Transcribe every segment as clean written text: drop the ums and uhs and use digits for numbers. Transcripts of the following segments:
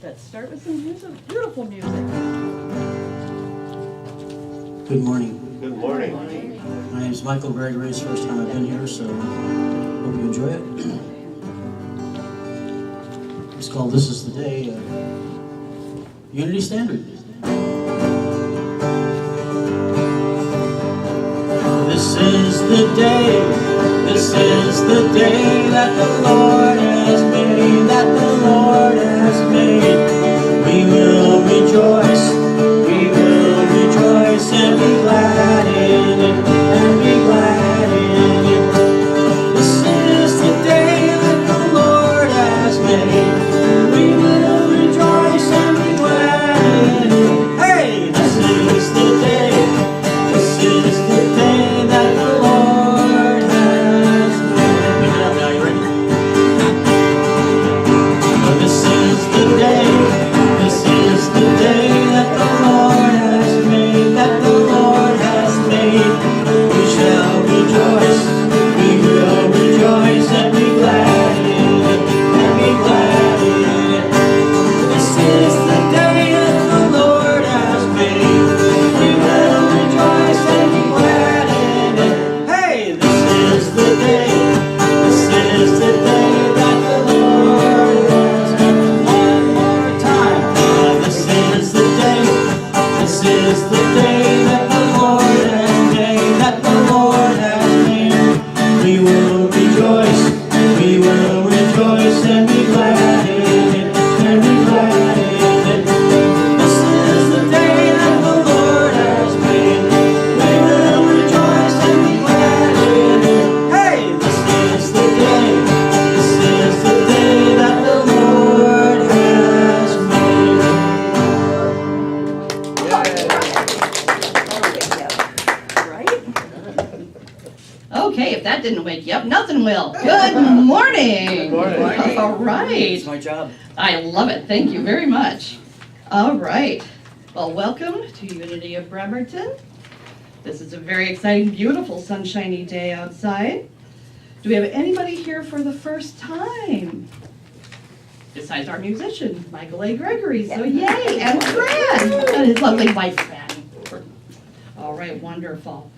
Let's start with some music, beautiful music. Good morning. Good morning. My name is Michael Gregory. It's the first time I've been here, so hope you enjoy it. It's called This Is the Day, Unity Standard. This is the day that the Lord has made, that the Lord has made. We will rejoice and be glad in it, and be glad in it. This is the day that the Lord has made. We will rejoice and be glad in it. Hey, this is the day that the Lord has made. Pick it up now, you ready? This is the day that the Lord has made, that the Lord has made. We shall rejoice, we will rejoice and be glad in it, and be glad in it. This is the day that the Lord has made. We will rejoice and be glad in it. Hey, this is the day that the Lord has made. One more time. This is the day that the Lord has made, that the Lord has made. We will rejoice and be glad in it, and be glad in it. This is the day that the Lord has made. We will rejoice and be glad in it. Hey, this is the day that the Lord has made. Right? Okay, if that didn't wake you up, nothing will. Good morning. Good morning. All right. It's my job. I love it. Thank you very much. All right. Well, welcome to Unity of Bremerton. This is a very exciting, beautiful, sunshiny day outside. Do we have anybody here for the first time? Besides our musician, Michael A. Gregory. So yay, and Fran, and his lovely wife, Fran. All right, wonderful.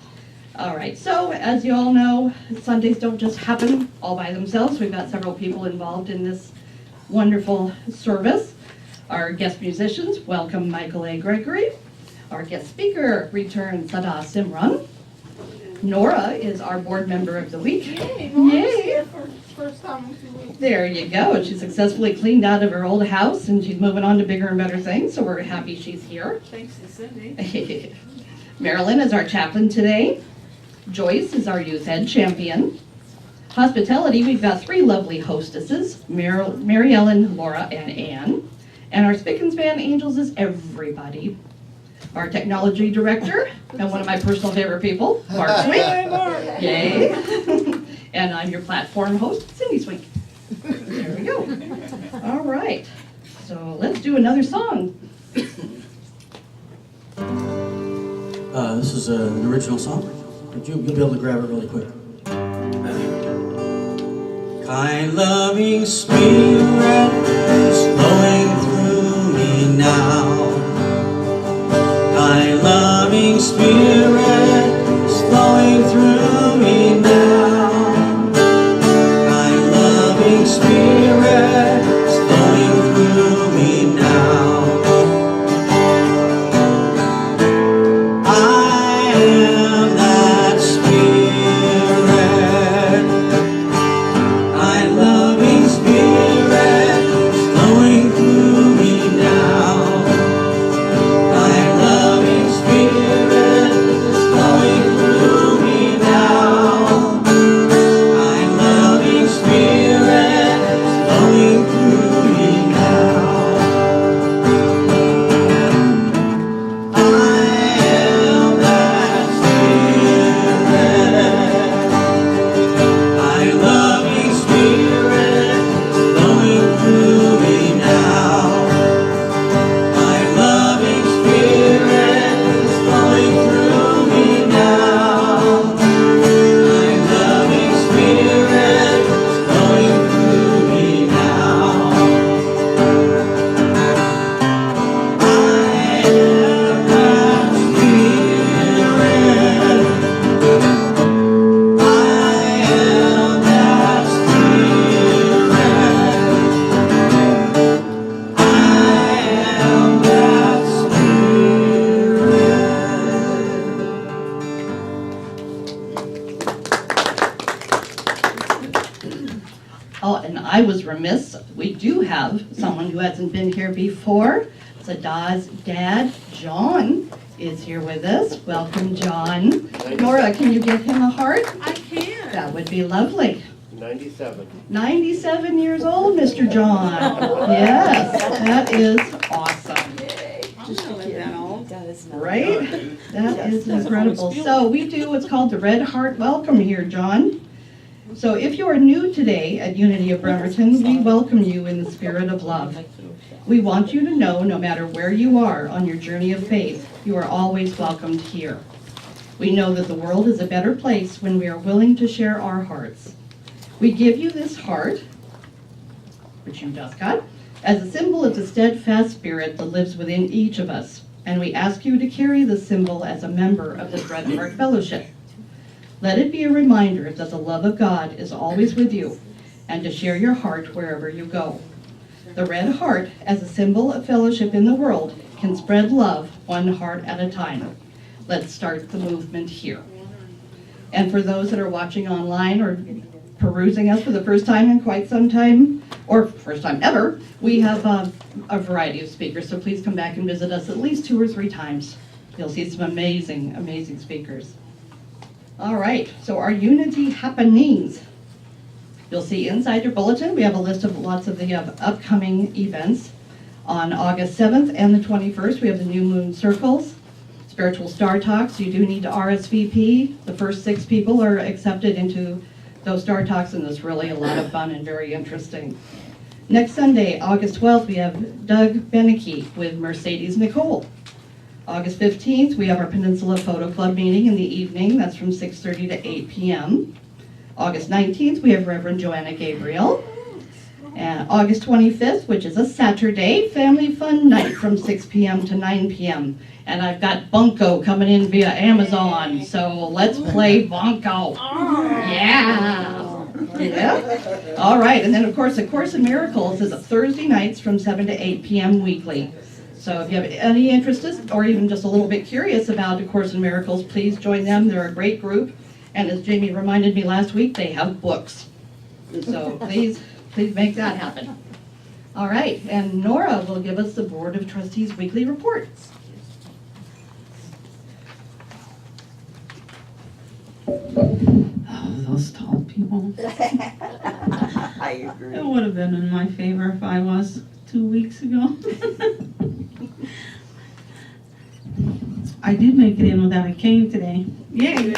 All right, so as you all know, Sundays don't just happen all by themselves. We've got several people involved in this wonderful service. Our guest musicians welcome Michael A. Gregory. Our guest speaker returns Sada Simran. Nora is our board member of the week. Yay! First time in 2 weeks. There you go. She successfully cleaned out of her old house and she's moving on to bigger and better things, so we're happy she's here. Thanks to Cindy. Marilyn is our chaplain today. Joyce is our youth ed champion. Hospitality, we've got three lovely hostesses, Mary Ellen, Laura, and Ann. And our spick and span angels is everybody. Our technology director, and one of my personal favorite people, Mark Swink. Yay. And I'm your platform host, Cindy Swink. There we go. All right. So let's do another song. This is an original song. You'll be able to grab it really quick. Kind loving spirit is flowing through me now. Kind loving spirit is flowing through me now. Kind loving spirit is flowing through me now. I am that spirit. Kind loving spirit is flowing through remiss, we do have someone who hasn't been here before. Sadah's dad, John, is here with us. Welcome, John. Nora, can you give him a heart? I can. That would be lovely. 97. 97 years old, Mr. John. Yes, that is awesome. I'm gonna let that on. Right? That is incredible. So we do what's called the Red Heart Welcome here, John. So if you are new today at Unity of Bremerton, we welcome you in the spirit of love. We want you to know, no matter where you are on your journey of faith, you are always welcomed here. We know that the world is a better place when we are willing to share our hearts. We give you this heart, which you just got, as a symbol of the steadfast spirit that lives within each of us. And we ask you to carry the symbol as a member of this Red Heart Fellowship. Let it be a reminder that the love of God is always with you and to share your heart wherever you go. The red heart, as a symbol of fellowship in the world, can spread love one heart at a time. Let's start the movement here. And for those that are watching online or perusing us for the first time in quite some time, or first time ever, we have a variety of speakers, so please come back and visit us at least 2 or 3 times. You'll see some amazing, amazing speakers. All right, so our Unity happenings. You'll see inside your bulletin, we have a list of lots of the upcoming events. On August 7th and the 21st, we have the New Moon Circles, Spiritual Star Talks. You do need to RSVP. The first 6 people are accepted into those Star Talks, and it's really a lot of fun and very interesting. Next Sunday, August 12th, we have Doug Beneke with Mercedes Nicole. August 15th, we have our Peninsula Photo Club meeting in the evening. That's from 6:30 to 8 p.m. August 19th, we have Reverend Joanna Gabriel. And August 25th, which is a Saturday, Family Fun Night from 6 p.m. to 9 p.m. And I've got Bunko coming in via Amazon, so let's play Bunko. Yeah. Yeah. All right, and then of course, A Course in Miracles is Thursday nights from 7 to 8 p.m. weekly. So if you have any interest or even just a little bit curious about A Course in Miracles, please join them. They're a great group. And as Jamie reminded me last week, they have books. So please make that happen. All right, and Nora will give us the Board of Trustees weekly reports. Oh, those tall people. I agree. It would have been in my favor if I was 2 weeks ago. I did make it in without a cane today. Yay!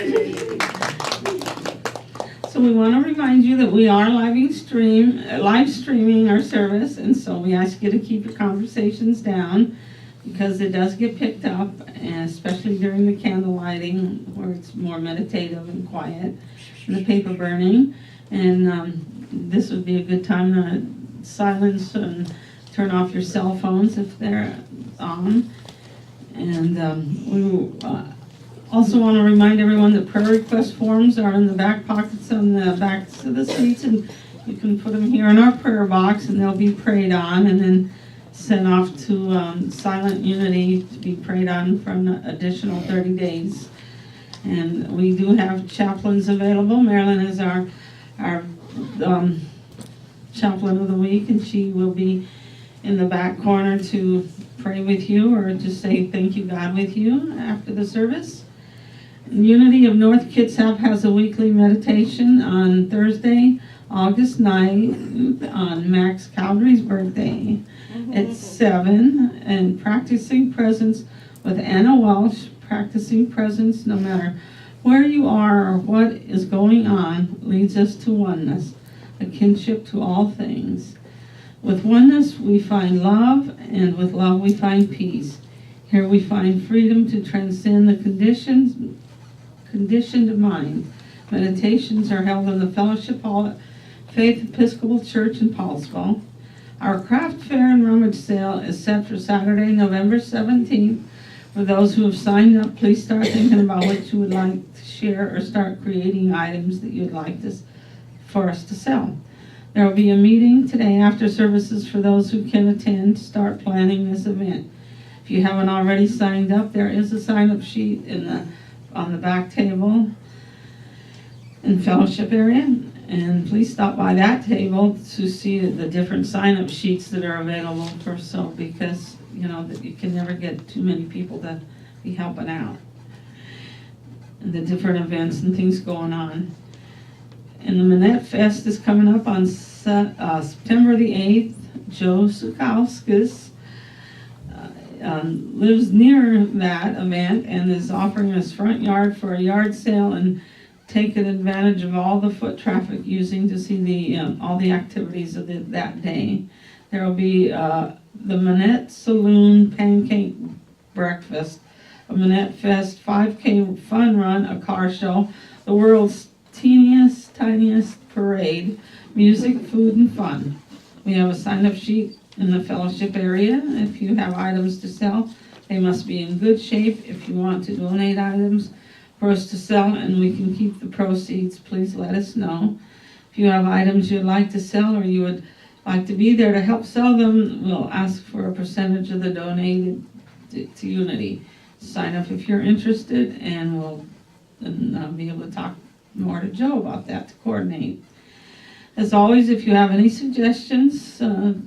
So we want to remind you that we are live streaming our service, and so we ask you to keep your conversations down because it does get picked up, and especially during the candle lighting where it's more meditative and quiet, and the paper burning. And this would be a good time to silence and turn off your cell phones if they're on. And we also want to remind everyone that prayer request forms are in the back pockets on the backs of the seats, and you can put them here in our prayer box and they'll be prayed on and then sent off to Silent Unity to be prayed on for an additional 30 days. And we do have chaplains available. Marilyn is our chaplain of the week, and she will be in the back corner to pray with you or just say thank you God with you after the service. Unity of North Kitsap has a weekly meditation on Thursday, August 9th on Max Cowdery's birthday at 7, and practicing presence with Anna Welsh, practicing presence no matter where you are or what is going on leads us to oneness, a kinship to all things. With oneness, we find love, and with love, we find peace. Here we find freedom to transcend the conditioned mind. Meditations are held in the Fellowship Hall at Faith Episcopal Church in Paulsville. Our craft fair and rummage sale is set for Saturday, November 17th. For those who have signed up, please start thinking about what you would like to share or start creating items that you'd like for us to sell. There will be a meeting today after services for those who can attend to start planning this event. If you haven't already signed up, there is a sign-up sheet on the back table in fellowship area. And please stop by that table to see the different sign-up sheets that are available for so, because, you know, that you can never get too many people to be helping out. And the different events and things going on. And the Manette Fest is coming up on September the 8th. Joe Sukauskas lives near that event and is offering his front yard for a yard sale and taking advantage of all the foot traffic using to see the all the activities of that day. There will be the Manette Saloon Pancake Breakfast, a Manette Fest 5K fun run, a car show, the world's tiniest parade, music, food, and fun. We have a sign-up sheet in the fellowship area. If you have items to sell, they must be in good shape. If you want to donate items for us to sell and we can keep the proceeds, please let us know. If you have items you'd like to sell or you would like to be there to help sell them, we'll ask for a percentage of the donated to Unity. Sign up if you're interested, and we'll be able to talk more to Joe about that to coordinate. As always, if you have any suggestions,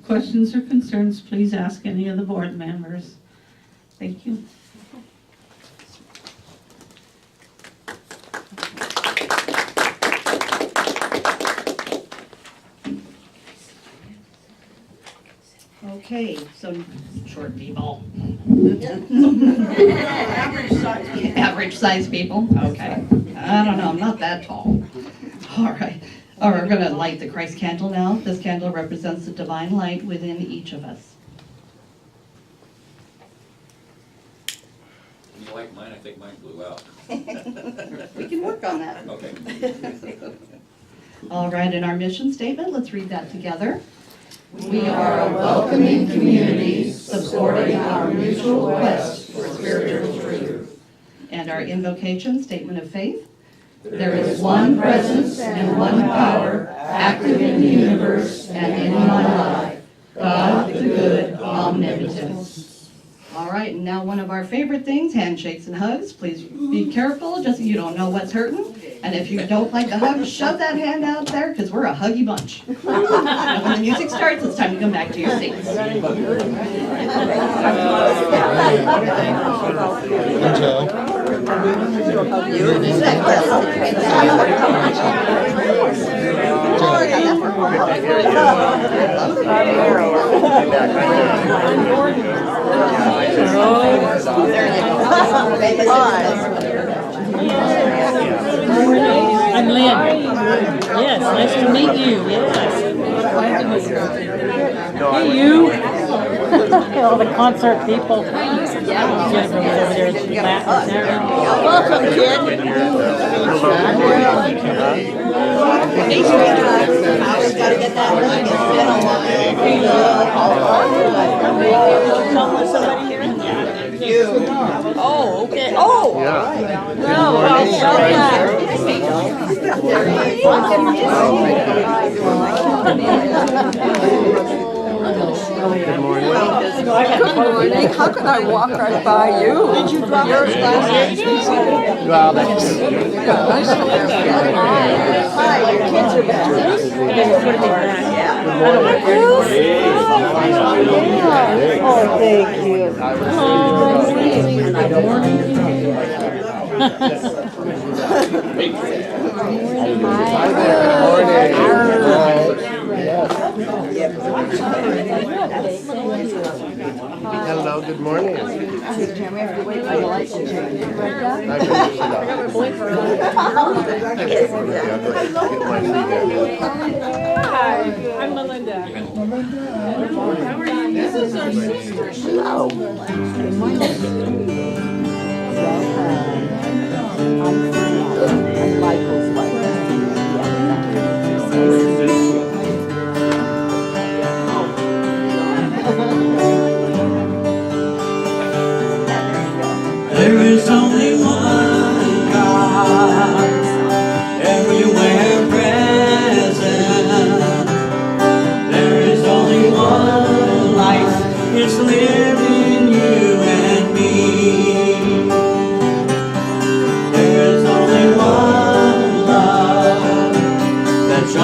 questions, or concerns, please ask any of the board members. Thank you. Okay, some short people. Average size people, okay. I don't know, I'm not that tall. All right. All right, we're going to light the Christ candle now. This candle represents the divine light within each of us. You like mine? I think mine blew out. We can work on that. Okay. All right, in our mission statement, let's read that together. We are a welcoming community supporting our mutual quest for spiritual truth. And our invocation statement of faith. There is one presence and one power active in the universe and in my life, God the good, omnipotent. All right, and now one of our favorite things, handshakes and hugs. Please be careful, just so you don't know what's hurting. And if you don't like the hug, shove that hand out there, because we're a huggy bunch. And when the music starts, it's time to come back to your seats. I'm Lynn. Yes, nice to meet you. Yes. Hey, you. All the concert people. Jennifer was over there at the back. Welcome, kid. Oh, okay. Oh! Yeah. No, Good morning. How could I walk right by you? Did you drop your glasses? Well, that's Nice to have you. Hi, your kids are back. Oh, thank you. Hi there. Hello, good morning. Hi, I'm Melinda. How are you? This is our sister. Hello. Good morning. I'm Michael's wife. There is only one God, everywhere present. There is only one life, it's living you and me. There is only one love that's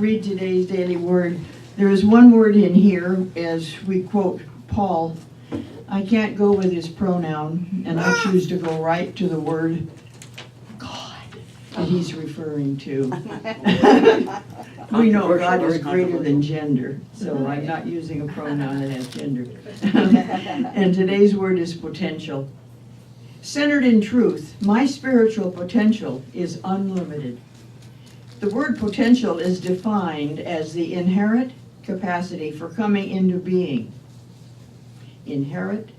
read today's daily word. There is one word in here, as we quote Paul. I can't go with his pronoun, and I choose to go right to the word God that he's referring to. We know God is greater than gender, so I'm not using a pronoun that has gender. And today's word is potential. Centered in truth, my spiritual potential is unlimited. The word potential is defined as the inherent capacity for coming into being. Inherent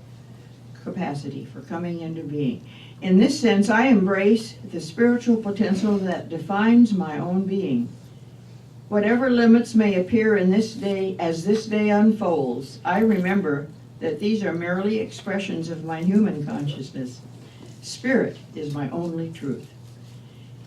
capacity for coming into being. In this sense, I embrace the spiritual potential that defines my own being. Whatever limits may appear in this day, as this day unfolds, I remember that these are merely expressions of my human consciousness. Spirit is my only truth.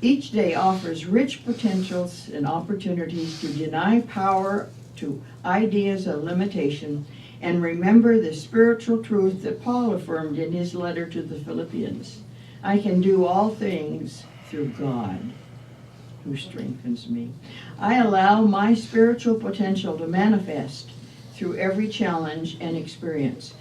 Each day offers rich potentials and opportunities to deny power to ideas of limitation and remember the spiritual truth that Paul affirmed in his letter to the Philippians. I can do all things through God who strengthens me. I allow my spiritual potential to manifest through every challenge and experience.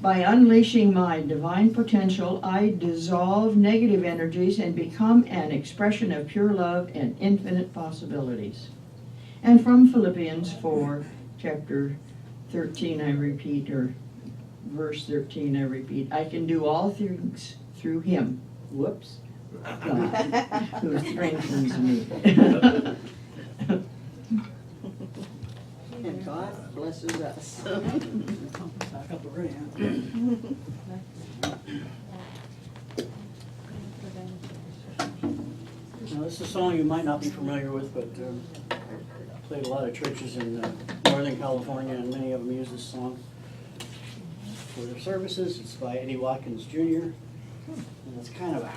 By unleashing my divine potential, I dissolve negative energies and become an expression of pure love and infinite possibilities. And from Philippians 4, chapter 13, I repeat, or verse 13, I repeat, I can do all things through him, God, who strengthens me. And God blesses us. Back up the ramp. Now, this is a song you might not be familiar with, but played a lot of churches in Northern California, and many of them use this song for their services. It's by Eddie Watkins Jr. And it's kind of a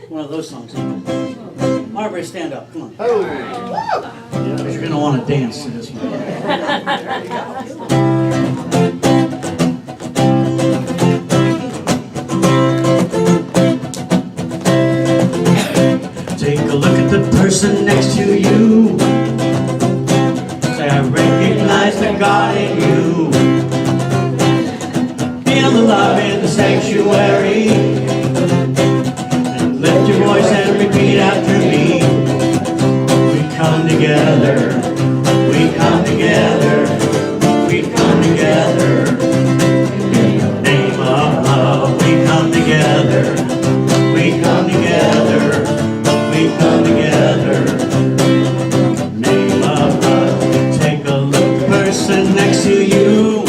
one of those songs. Everybody stand up, come on. Because you're going to want to dance to this one. Take a look at the person next to you. Say, I recognize the God in you. Feel the love in the sanctuary. And lift your voice and repeat after me. We come together. We come together. We come together. In the name of love, we come together. We come together. We come together. In the name of love. Take a look at the person next to you.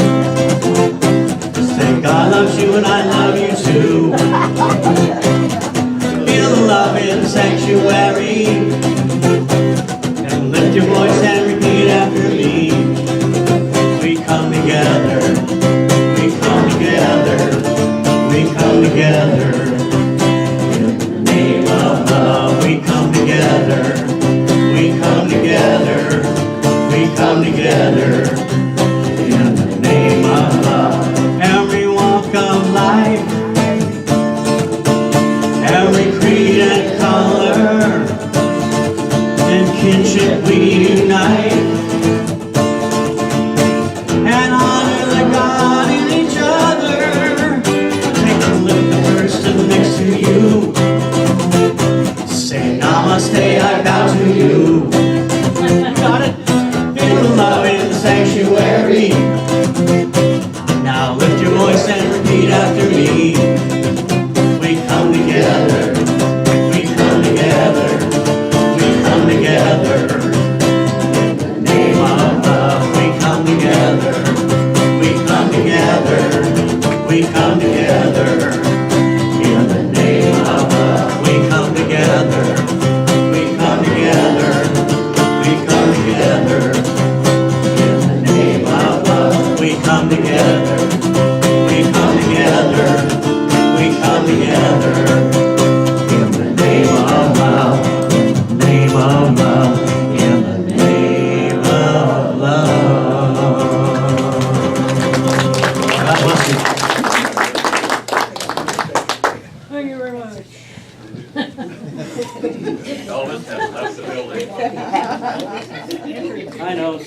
Say, God loves you and I love you too. Feel the love in the sanctuary. And lift your voice and repeat after me. We come together. We come together. We come together. In the name of love, we come together. We come together. We come together. In the name of love. Every walk of life, every creed and color, in kinship we unite, and honor the God in each other. Take a look at the person next to you. Say, Namaste, I bow to you. Got it? Feel the love in the sanctuary. Now lift your voice and repeat after me. We come together. We come together. We come together. In the name of love, we come together. We come together. We come together. In the name of love, we come together. We come together. Elvis has left the building. I know,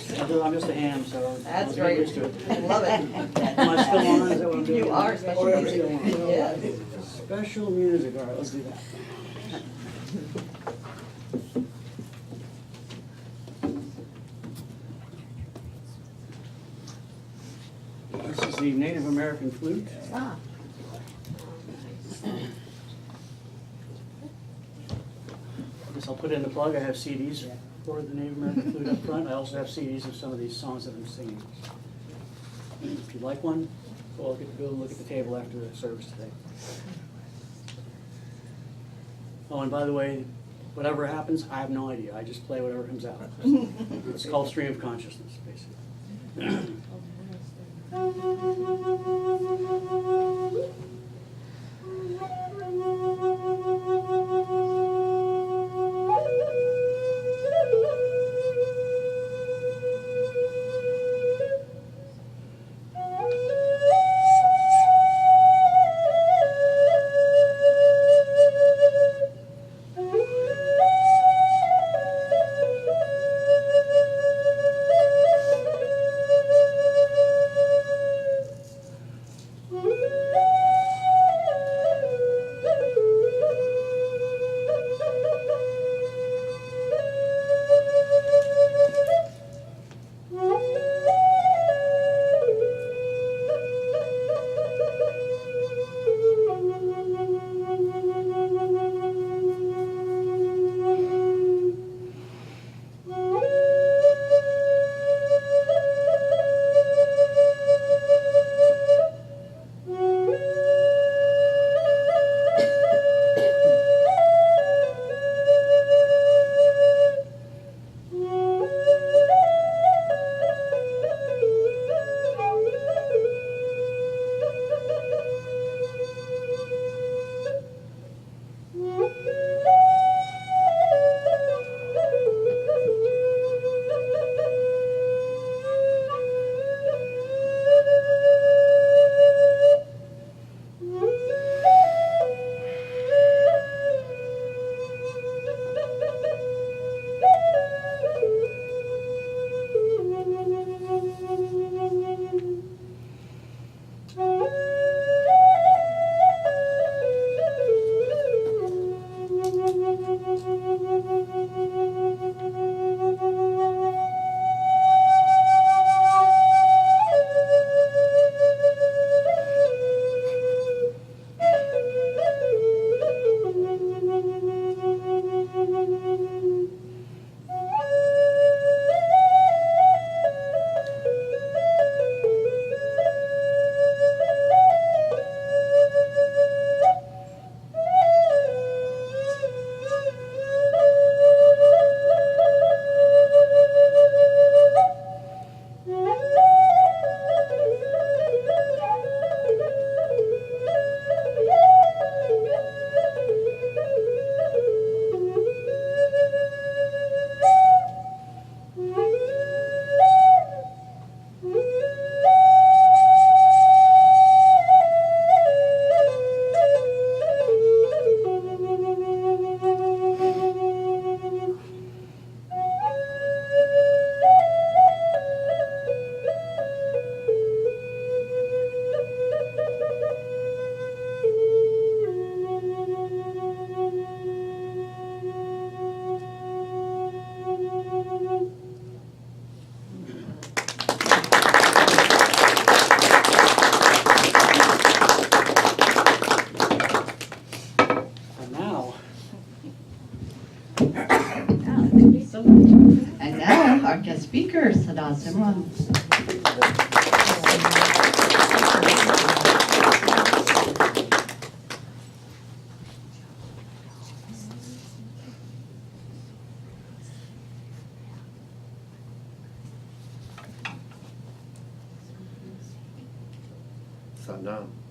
I'm just a ham, so. That's I'll get right. used to it. I love it. Am I still on? Is that what I'm doing? You are special Or am I music. still on? Yes. Special music, all right, let's do that. This is the Native American flute. Ah. Guess I'll put in the plug, I have CDs for the Native American flute up front. I also have CDs of some of these songs that I'm singing. If you'd like one, well, I'll get to go and look at the table after the service today. Oh, and by the way, whatever happens, I have no idea. I just play whatever comes out. It's called stream of consciousness, basically. And now, our guest speaker, Sada Simran.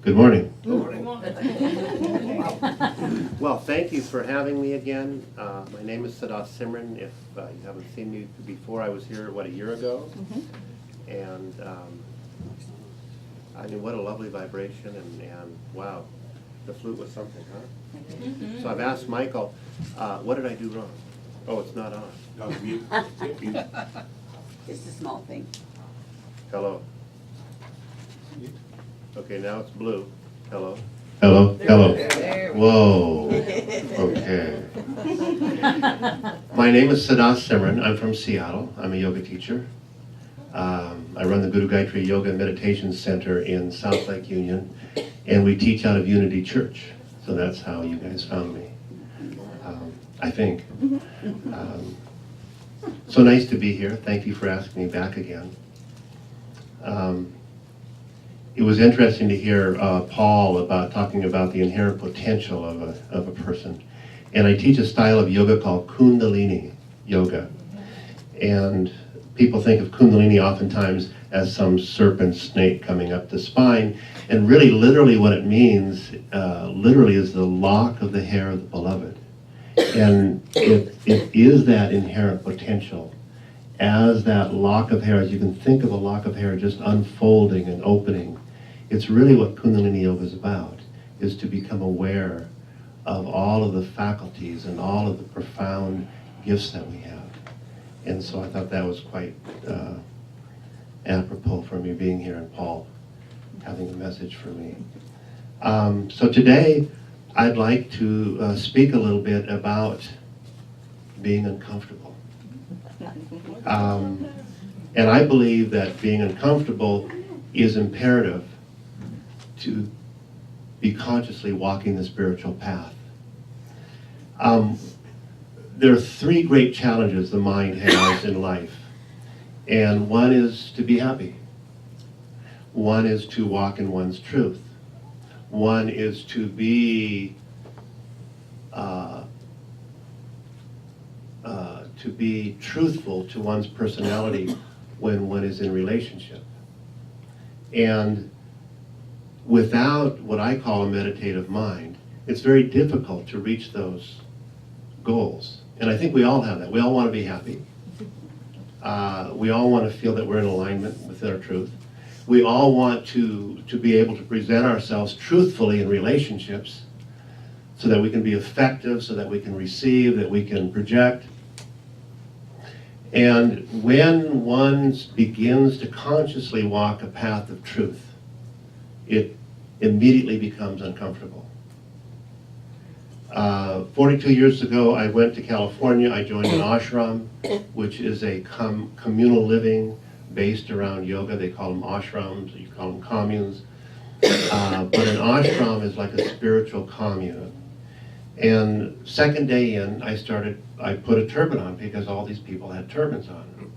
Good morning. Well, thank you for having me again. My name is Sada Simran. If you haven't seen me before, I was here, a year ago? And I mean, what a lovely vibration, and wow. The flute was something, huh? So I've asked Michael, what did I do wrong? Oh, it's not on. It's a small thing. Hello. Okay, now it's blue. Hello. Hello, hello. Whoa, okay. My name is Siddharth Simran. I'm from Seattle. I'm a yoga teacher. I run the Guru Gayatri Yoga and Meditation Center in South Lake Union, and we teach out of Unity Church. So that's how you guys found me, I think. So nice to be here. Thank you for asking me back again. It was interesting to hear Paul about talking about the inherent potential of a person. And I teach a style of yoga called Kundalini yoga. And people think of Kundalini oftentimes as some serpent snake coming up the spine. And really, literally what it means, literally is the lock of the hair of the beloved. And it is that inherent potential. As that lock of hair, as you can think of a lock of hair just unfolding and opening, it's really what Kundalini Yoga is about, is to become aware of all of the faculties and all of the profound gifts that we have. And so I thought that was quite apropos for me being here and Paul having a message for me. So today I'd like to speak a little bit about being uncomfortable. And I believe that being uncomfortable is imperative to be consciously walking the spiritual path. There are three great challenges the mind has in life. And one is to be happy. One is to walk in one's truth. One is to be truthful to one's personality when one is in relationship. And without what I call a meditative mind, it's very difficult to reach those goals. And I think we all have that. We all want to be happy. We all want to feel that we're in alignment with our truth. We all want to be able to present ourselves truthfully in relationships so that we can be effective, so that we can receive, that we can project. And when one begins to consciously walk a path of truth, it immediately becomes uncomfortable. 42 years ago, I went to California. I joined an ashram, which is a communal living based around yoga. They call them ashrams, you call them communes. But an ashram is like a spiritual commune. And second day in, I put a turban on because all these people had turbans on.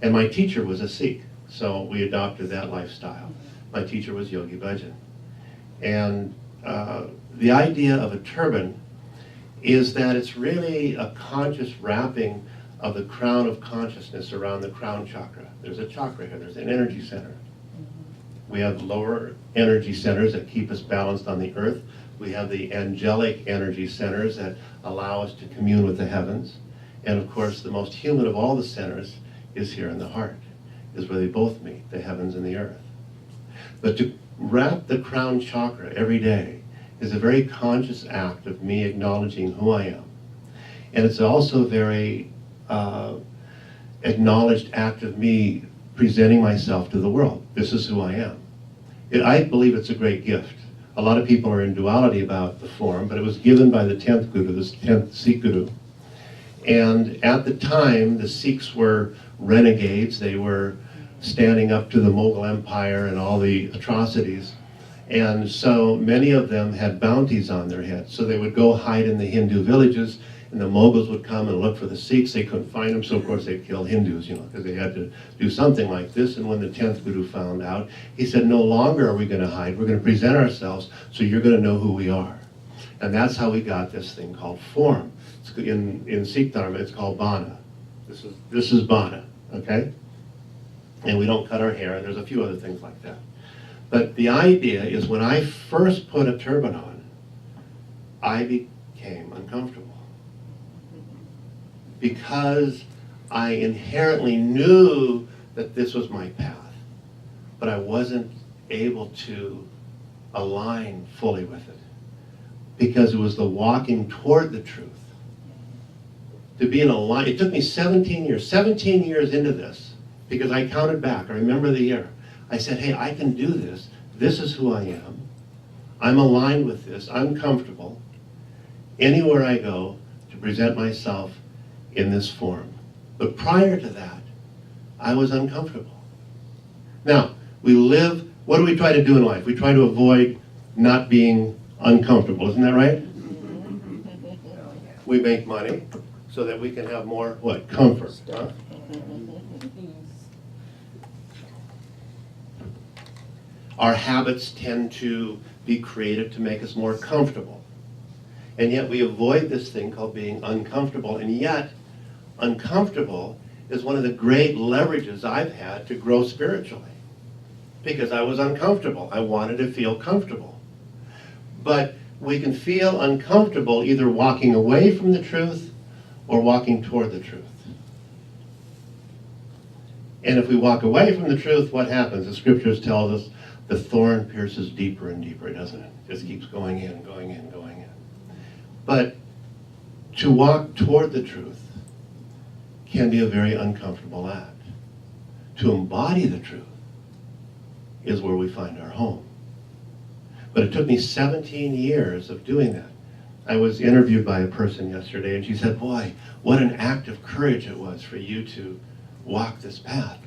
And my teacher was a Sikh, so we adopted that lifestyle. My teacher was Yogi Bhajan. And the idea of a turban is that it's really a conscious wrapping of the crown of consciousness around the crown chakra. There's a chakra here, there's an energy center. We have lower energy centers that keep us balanced on the earth. We have the angelic energy centers that allow us to commune with the heavens. And of course, the most human of all the centers is here in the heart, is where they both meet, the heavens and the earth. But to wrap the crown chakra every day is a very conscious act of me acknowledging who I am. And it's also a very acknowledged act of me presenting myself to the world. This is who I am. I believe it's a great gift. A lot of people are in duality about the form, but it was given by the 10th Guru, the 10th Sikh Guru. And at the time, the Sikhs were renegades. They were standing up to the Mughal Empire and all the atrocities. And so many of them had bounties on their heads. So they would go hide in the Hindu villages, and the Mughals would come and look for the Sikhs. They couldn't find them, so of course they'd kill Hindus, because they had to do something like this. And when the 10th Guru found out, he said, no longer are we going to hide. We're going to present ourselves, so you're going to know who we are. And that's how we got this thing called form. In Sikh Dharma, it's called Bana. This is Bana, okay? And we don't cut our hair, and there's a few other things like that. But the idea is when I first put a turban on, I became uncomfortable. Because I inherently knew that this was my path, but I wasn't able to align fully with it. because it was the walking toward the truth. To be in a line, it took me 17 years into this, because I counted back, I remember the year. I said, hey, I can do this. This is who I am. I'm aligned with this. I'm comfortable anywhere I go to present myself in this form. But prior to that, I was uncomfortable. Now, what do we try to do in life? We try to avoid not being uncomfortable, isn't that right? We make money so that we can have more, what, comfort, huh? Our habits tend to be created to make us more comfortable. And yet we avoid this thing called being uncomfortable. And yet, uncomfortable is one of the great leverages I've had to grow spiritually. Because I was uncomfortable. I wanted to feel comfortable. But we can feel uncomfortable either walking away from the truth or walking toward the truth. And if we walk away from the truth, what happens? The scriptures tell us the thorn pierces deeper and deeper, doesn't it? Just keeps going in, going in, going in. But to walk toward the truth can be a very uncomfortable act. To embody the truth is where we find our home. But it took me 17 years of doing that. I was interviewed by a person yesterday, and she said, boy, what an act of courage it was for you to walk this path.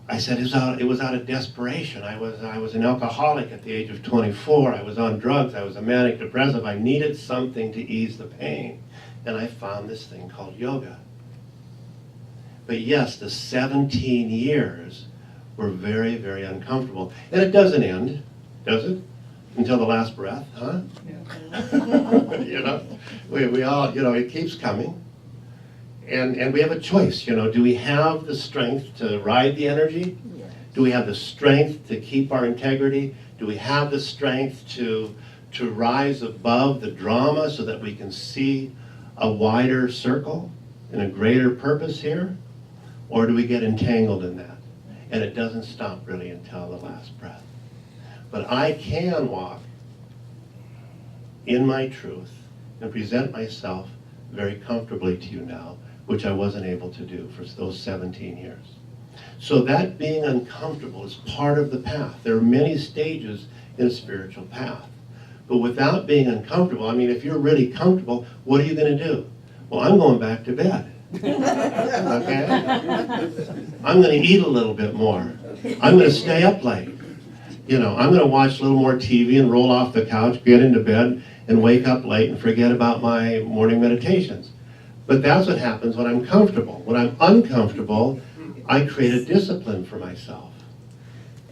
I said, it was out of desperation. I was an alcoholic at the age of 24. I was on drugs. I was a manic depressive. I needed something to ease the pain. And I found this thing called yoga. But yes, the 17 years were very, very uncomfortable. And it doesn't end, does it? Until the last breath, huh? Yeah. We all, it keeps coming. And we have a choice, do we have the strength to ride the energy? Yes. Do we have the strength to keep our integrity? Do we have the strength to rise above the drama so that we can see a wider circle and a greater purpose here? Or do we get entangled in that? And it doesn't stop really until the last breath. But I can walk in my truth and present myself very comfortably to you now, which I wasn't able to do for those 17 years. So that being uncomfortable is part of the path. There are many stages in a spiritual path. But without being uncomfortable, if you're really comfortable, what are you going to do? Well, I'm going back to bed. Okay? I'm going to eat a little bit more. I'm going to stay up late. I'm going to watch a little more TV and roll off the couch, get into bed, and wake up late and forget about my morning meditations. But that's what happens when I'm comfortable. When I'm uncomfortable, I create a discipline for myself.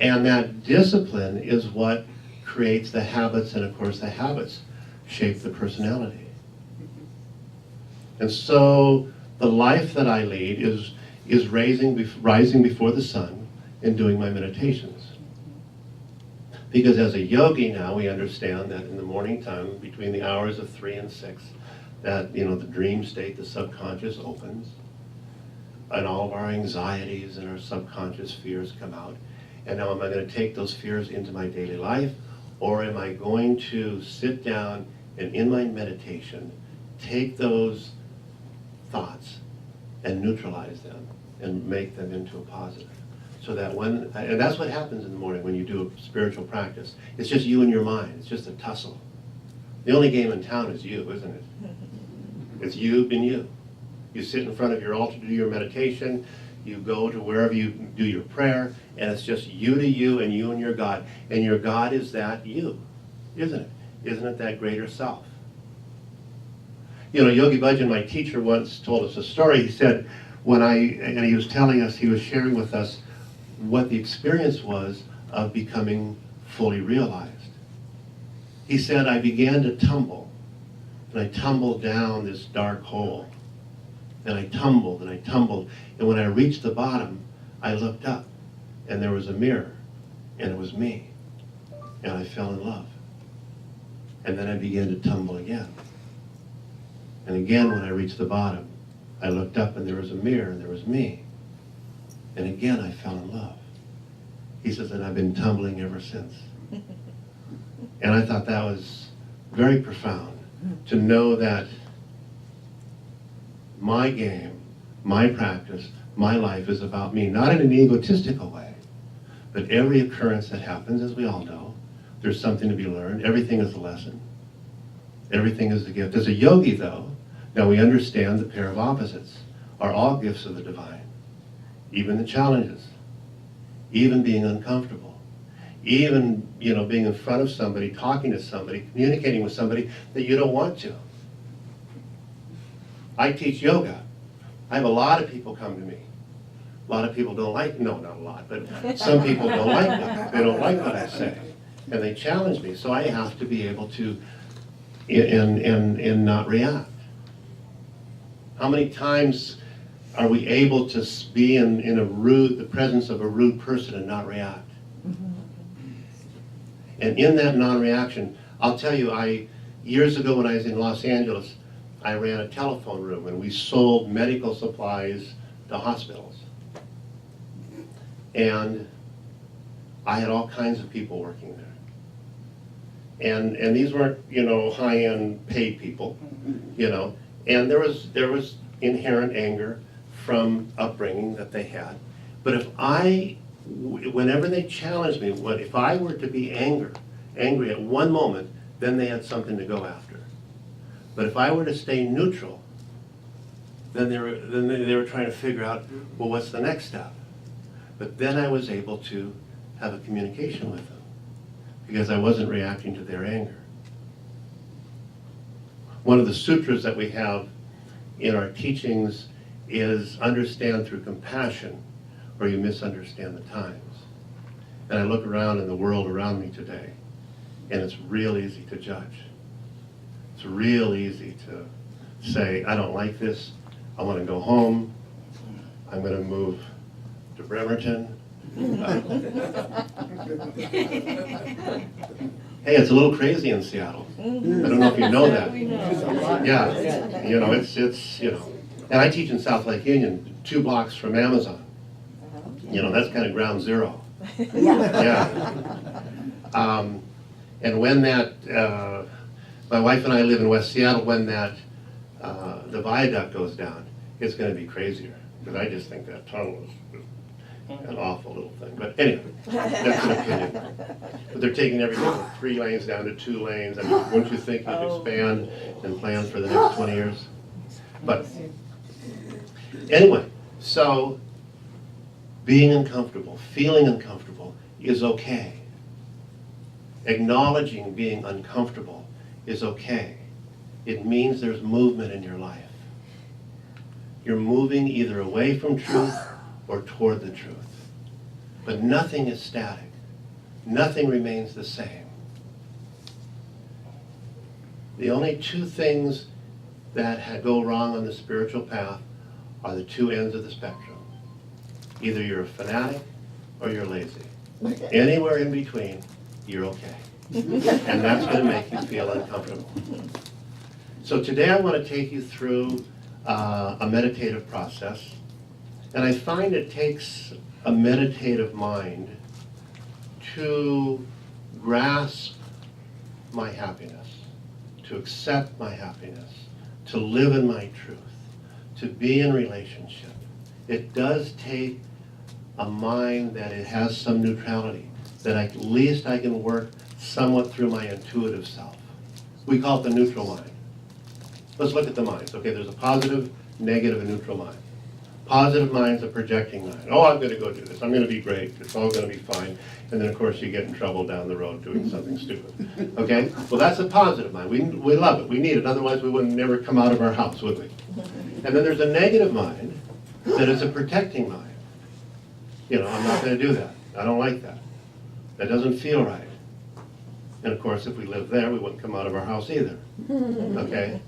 And that discipline is what creates the habits, and of course the habits shape the personality. And so the life that I lead is rising before the sun and doing my meditations. Because as a yogi now, we understand that in the morning time, between the hours of 3 and 6, that, the dream state, the subconscious opens, and all of our anxieties and our subconscious fears come out. And now am I going to take those fears into my daily life, or am I going to sit down and in my meditation, take those thoughts and neutralize them and make them into a positive? So that and that's what happens in the morning when you do a spiritual practice. It's just you and your mind. It's just a tussle. The only game in town is you, isn't it? It's you and you. You sit in front of your altar to do your meditation. You go to wherever you do your prayer, and it's just you to you and your God. And your God is that you, isn't it? Isn't it that greater self? Yogi Bhajan, my teacher, once told us a story. He said, he was telling us, he was sharing with us what the experience was of becoming fully realized. He said, I began to tumble, and I tumbled down this dark hole. And I tumbled, and when I reached the bottom, I looked up, and there was a mirror, and it was me, and I fell in love. And then I began to tumble again. And again, when I reached the bottom, I looked up, and there was a mirror, and there was me. And again, I fell in love. He says, and I've been tumbling ever since. And I thought that was very profound to know that my game, my practice, my life is about me, not in an egotistical way, but every occurrence that happens, as we all know, there's something to be learned. Everything is a lesson. Everything is a gift. As a yogi, though, now we understand the pair of opposites are all gifts of the divine. Even the challenges, even being uncomfortable, even, being in front of somebody, talking to somebody, communicating with somebody that you don't want to. I teach yoga. I have a lot of people come to me. A lot of people don't like, no, not a lot, but some people don't like me. They don't like what I say. And they challenge me. So I have to be able to, and not react. How many times are we able to be in the presence of a rude person and not react? And in that non-reaction, I'll tell you, years ago when I was in Los Angeles, I ran a telephone room and we sold medical supplies to hospitals. And I had all kinds of people working there. And these weren't, high-end paid people, And there was inherent anger from upbringing that they had. But whenever they challenged me, if I were to be angry at one moment, then they had something to go after. But if I were to stay neutral, then they were trying to figure out, well, what's the next step? But then I was able to have a communication with them because I wasn't reacting to their anger. One of the sutras that we have in our teachings is understand through compassion or you misunderstand the times. And I look around in the world around me today and it's real easy to judge. It's real easy to say, I don't like this, I want to go home, I'm going to move to Bremerton. Hey, it's a little crazy in Seattle. I don't know if you know that. Yeah, it's and I teach in South Lake Union, 2 blocks from Amazon. That's kind of ground zero. Yeah. And when that, my wife and I live in West Seattle, when that, the viaduct goes down, it's going to be crazier. Because I just think that tunnel is an awful little thing. But anyway, that's an opinion. But they're taking everything from 3 lanes down to 2 lanes. I mean, wouldn't you think you'd expand and plan for the next 20 years? But anyway, so being uncomfortable, feeling uncomfortable is okay. Acknowledging being uncomfortable is okay. It means there's movement in your life. You're moving either away from truth or toward the truth. But nothing is static. Nothing remains the same. The only 2 things that go wrong on the spiritual path are the 2 ends of the spectrum. Either you're a fanatic or you're lazy. Anywhere in between, you're okay. And that's going to make you feel uncomfortable. So today I want to take you through a meditative process. And I find it takes a meditative mind to grasp my happiness, to accept my happiness, to live in my truth, to be in relationship. It does take a mind that it has some neutrality, that at least I can work somewhat through my intuitive self. We call it the neutral mind. Let's look at the minds. Okay, there's a positive, negative, and neutral mind. Positive mind's a projecting mind. Oh, I'm going to go do this. I'm going to be great. It's all going to be fine. And then, of course, you get in trouble down the road doing something stupid. Okay? Well, that's a positive mind. We love it. We need it. Otherwise, we wouldn't never come out of our house, would we? And then there's a negative mind that is a protecting mind. I'm not going to do that. I don't like that. That doesn't feel right. And, of course, if we lived there, we wouldn't come out of our house either. Okay?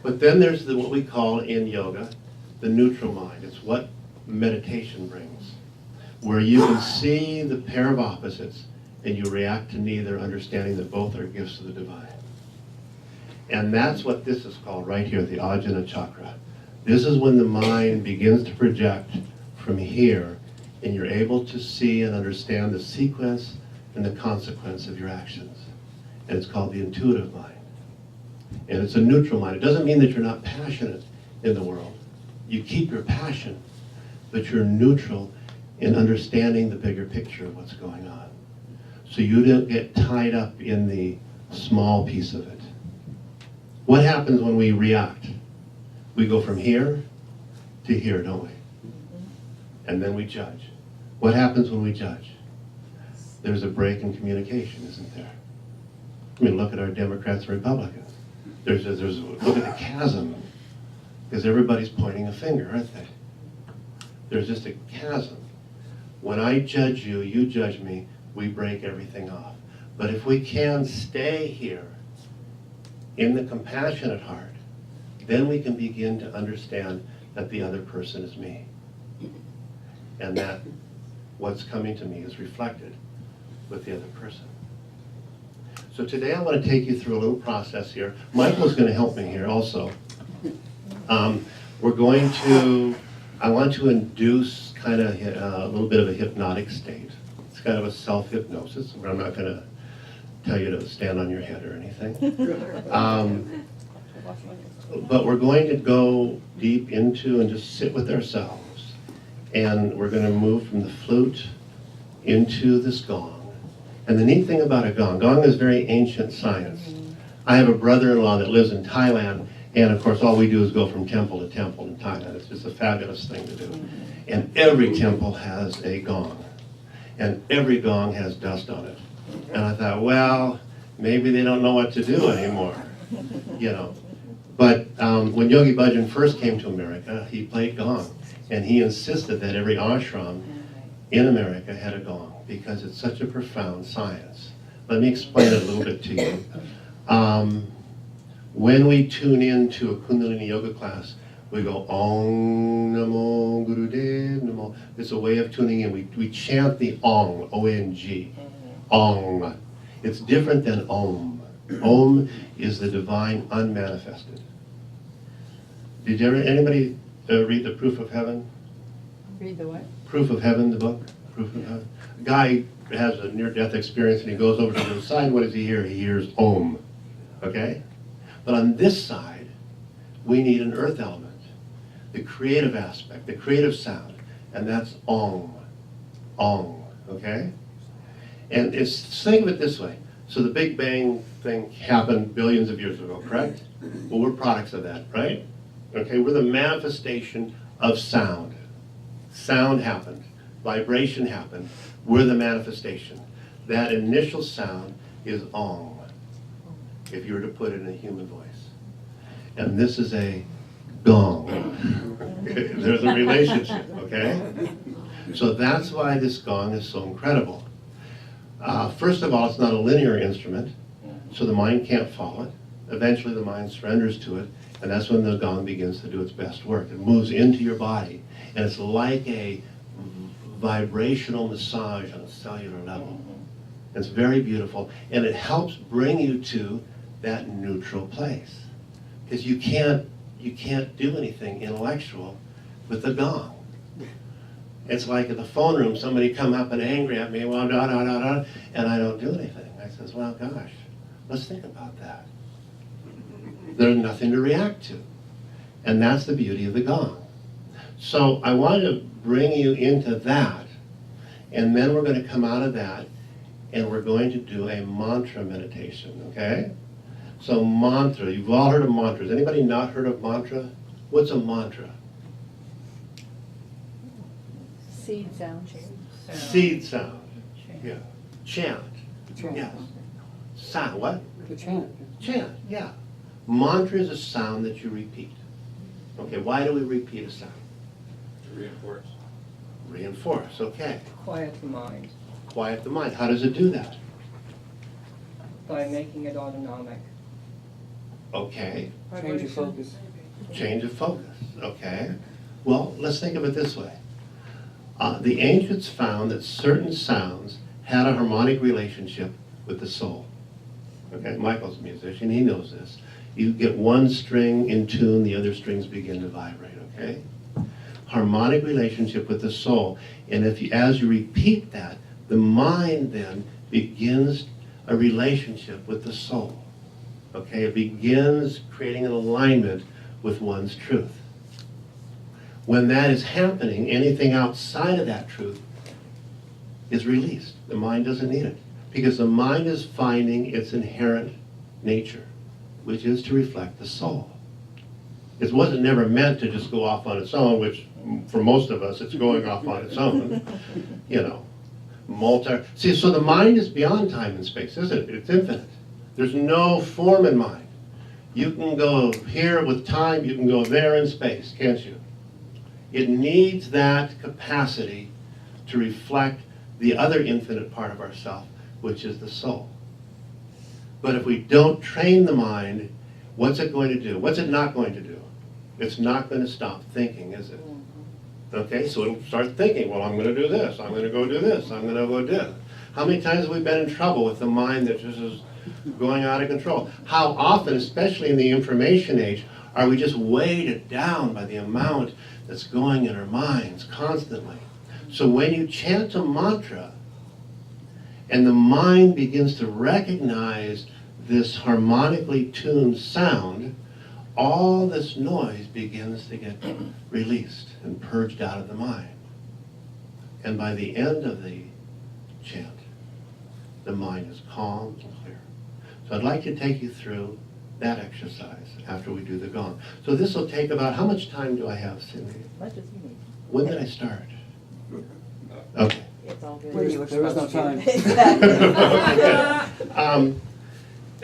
But then there's what we call in yoga the neutral mind. It's what meditation brings, where you can see the pair of opposites and you react to neither, understanding that both are gifts of the divine. And that's what this is called right here, the Ajna Chakra. This is when the mind begins to project from here and you're able to see and understand the sequence and the consequence of your actions. And it's called the intuitive mind. And it's a neutral mind. It doesn't mean that you're not passionate in the world. You keep your passion, but you're neutral in understanding the bigger picture of what's going on. So you don't get tied up in the small piece of it. What happens when we react? We go from here to here, don't we? And then we judge. What happens when we judge? There's a break in communication, isn't there? I mean, look at our Democrats and Republicans. Look at the chasm, because everybody's pointing a finger, aren't they? There's just a chasm. When I judge you, you judge me, we break everything off. But if we can stay here in the compassionate heart, then we can begin to understand that the other person is me. And that what's coming to me is reflected with the other person. So today I want to take you through a little process here. Michael's going to help me here also. I want to induce kind of a little bit of a hypnotic state. It's kind of a self-hypnosis, where I'm not going to tell you to stand on your head or anything. But we're going to go deep into and just sit with ourselves. And we're going to move from the flute into this gong. And the neat thing about a gong is very ancient science. I have a brother-in-law that lives in Thailand, and of course all we do is go from temple to temple in Thailand. It's just a fabulous thing to do. And every temple has a gong. And every gong has dust on it. And I thought, well, maybe they don't know what to do anymore, you know. But when Yogi Bhajan first came to America, he played gong. And he insisted that every ashram in America had a gong, because it's such a profound science. Let me explain it a little bit to you. When we tune in to a Kundalini Yoga class, we go Om Namo Gurudev Namo. It's a way of tuning in. We chant the Ong, O-N-G, Ong. It's different than Om. Om is the divine unmanifested. Did anybody read The Proof of Heaven? Read the what? Proof of Heaven, the book? Proof of Heaven. A guy has a near-death experience and he goes over to the other side. What does he hear? He hears Om. Okay? But on this side, we need an earth element, the creative aspect, the creative sound, and that's Ong. Ong. Okay? And think of it this way. So the Big Bang thing happened billions of years ago, correct? Well, we're products of that, right? Okay, we're the manifestation of sound. Sound happened. Vibration happened. We're the manifestation. That initial sound is Ong, if you were to put it in a human voice. And this is a gong. There's a relationship, okay? So that's why this gong is so incredible. First of all, it's not a linear instrument, so the mind can't follow it. Eventually the mind surrenders to it, and that's when the gong begins to do its best work. It moves into your body, and it's like a vibrational massage on a cellular level. It's very beautiful, and it helps bring you to that neutral place. Because you can't do anything intellectual with the gong. It's like at the phone room, somebody come up and angry at me, well, and I don't do anything. I says, well, gosh, let's think about that. There's nothing to react to. And that's the beauty of the gong. So I want to bring you into that, and then we're going to come out of that, and we're going to do a mantra meditation, okay? So mantra, you've all heard of mantras. Anybody not heard of mantra? What's a mantra? Seed sound. Seed sound. Yeah. Chant. Yes. Sound. What? Chant. Chant. Yeah. Mantra is a sound that you repeat. Okay. Why do we repeat a sound? To reinforce. Reinforce. Okay. Quiet the mind Quiet the mind. How does it do that? by making it autonomic. Okay. Change your focus. Change of focus. Okay. Well, let's think of it this way. The ancients found that certain sounds had a harmonic relationship with the soul. Okay, Michael's a musician, he knows this. You get one string in tune, the other strings begin to vibrate, okay? Harmonic relationship with the soul. And as you repeat that, the mind then begins a relationship with the soul. Okay, it begins creating an alignment with one's truth. When that is happening, anything outside of that truth is released. The mind doesn't need it. Because the mind is finding its inherent nature, which is to reflect the soul. It wasn't never meant to just go off on its own, which for most of us, it's going off on its own. You know, See, so the mind is beyond time and space, isn't it? It's infinite. There's no form in mind. You can go here with time, you can go there in space, can't you? It needs that capacity to reflect the other infinite part of ourself, which is the soul. But if we don't train the mind, what's it going to do? What's it not going to do? It's not going to stop thinking, is it? Okay, so it'll start thinking, well, I'm going to do this, I'm going to go do this, I'm going to go do this. How many times have we been in trouble with the mind that just is going out of control? How often, especially in the information age, are we just weighted down by the amount that's going in our minds constantly? So when you chant a mantra, and the mind begins to recognize this harmonically tuned sound, all this noise begins to get released and purged out of the mind. And by the end of the chant, the mind is calm and clear. So I'd like to take you through that exercise after we do the gong. So this will take about, how much time do I have, Cindy? Much as you need. When did I start? Okay. It's all good. There was no time.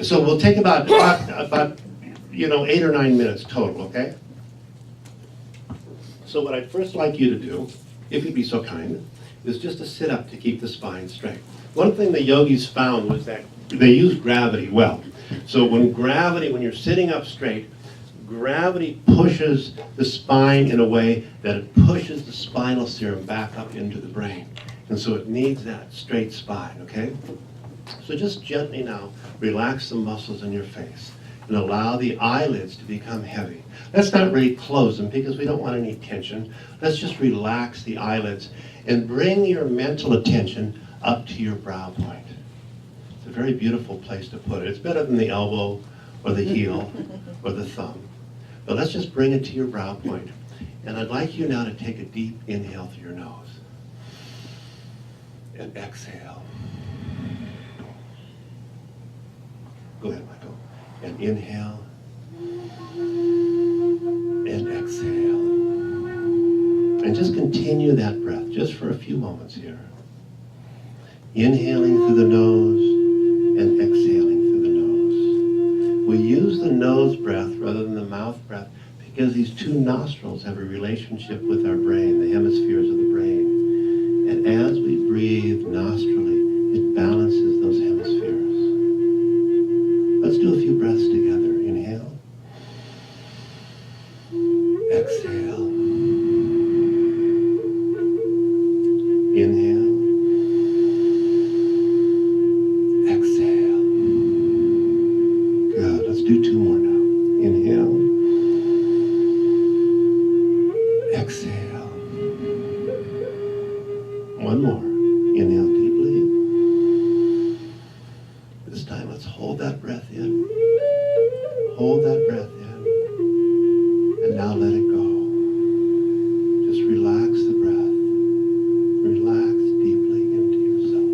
So we'll take about 8 or 9 minutes total, okay? So what I'd first like you to do, if you'd be so kind, is just to sit up to keep the spine straight. One thing the yogis found was that they use gravity well. So when you're sitting up straight, gravity pushes the spine in a way that it pushes the spinal serum back up into the brain. And so it needs that straight spine, okay? So just gently now, relax the muscles in your face and allow the eyelids to become heavy. Let's not really close them because we don't want any tension. Let's just relax the eyelids and bring your mental attention up to your brow point. It's a very beautiful place to put it. It's better than the elbow or the heel or the thumb. But let's just bring it to your brow point. And I'd like you now to take a deep inhale through your nose. And exhale. Go ahead, Michael. And inhale. And exhale. And just continue that breath just for a few moments here. Inhaling through the nose and exhaling through the nose. We use the nose breath rather than the mouth breath because these two nostrils have a relationship with our brain, the hemispheres of the brain. And as we breathe nostrily, it balances those hemispheres. Let's do a few breaths together. Inhale. Exhale. Inhale. Exhale. Good. Let's do 2 more now. Inhale. Exhale. 1 more. Inhale deeply. This time let's hold that breath in. Hold that breath in. And now let it go. Just relax the breath. Relax deeply into yourself.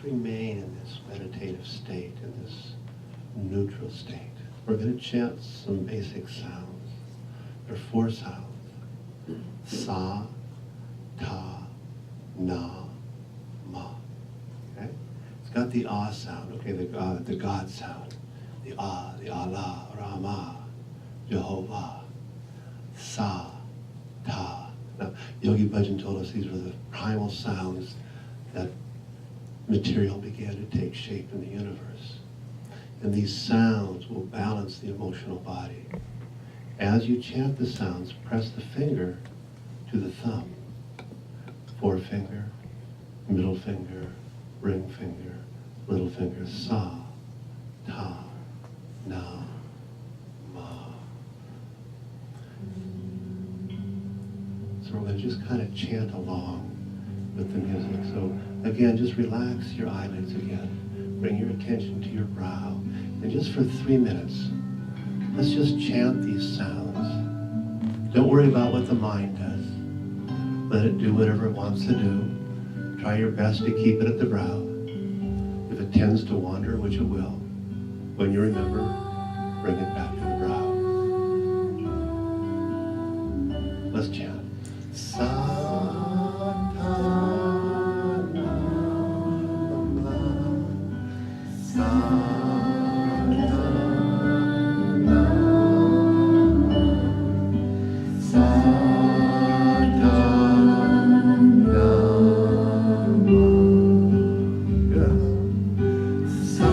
remain in this meditative state, in this neutral state. We're going to chant some basic sounds. There are 4 sounds. Sa, ta, na, ma. Okay? It's got the ah sound, okay, the God sound. The Allah, Rama, Jehovah, Sa, Ta. Now, Yogi Bhajan told us these were the primal sounds that material began to take shape in the universe. And these sounds will balance the emotional body. As you chant the sounds, press the finger to the thumb. Forefinger, middle finger, ring finger, little finger. Sa, ta, na, ma. So we're going to just kind of chant along with the music. So again, just relax your eyelids again. Bring your attention to your brow. And just for 3 minutes, let's just chant these sounds. Don't worry about what the mind does. Let it do whatever it wants to do. Try your best to keep it at the brow. If it tends to wander, which it will, when you remember, bring it back to the brow. Let's chant. Sa, ta, na, ma. Sa, ta, na, ma. Sa, ta, na, ma. Good. Sa,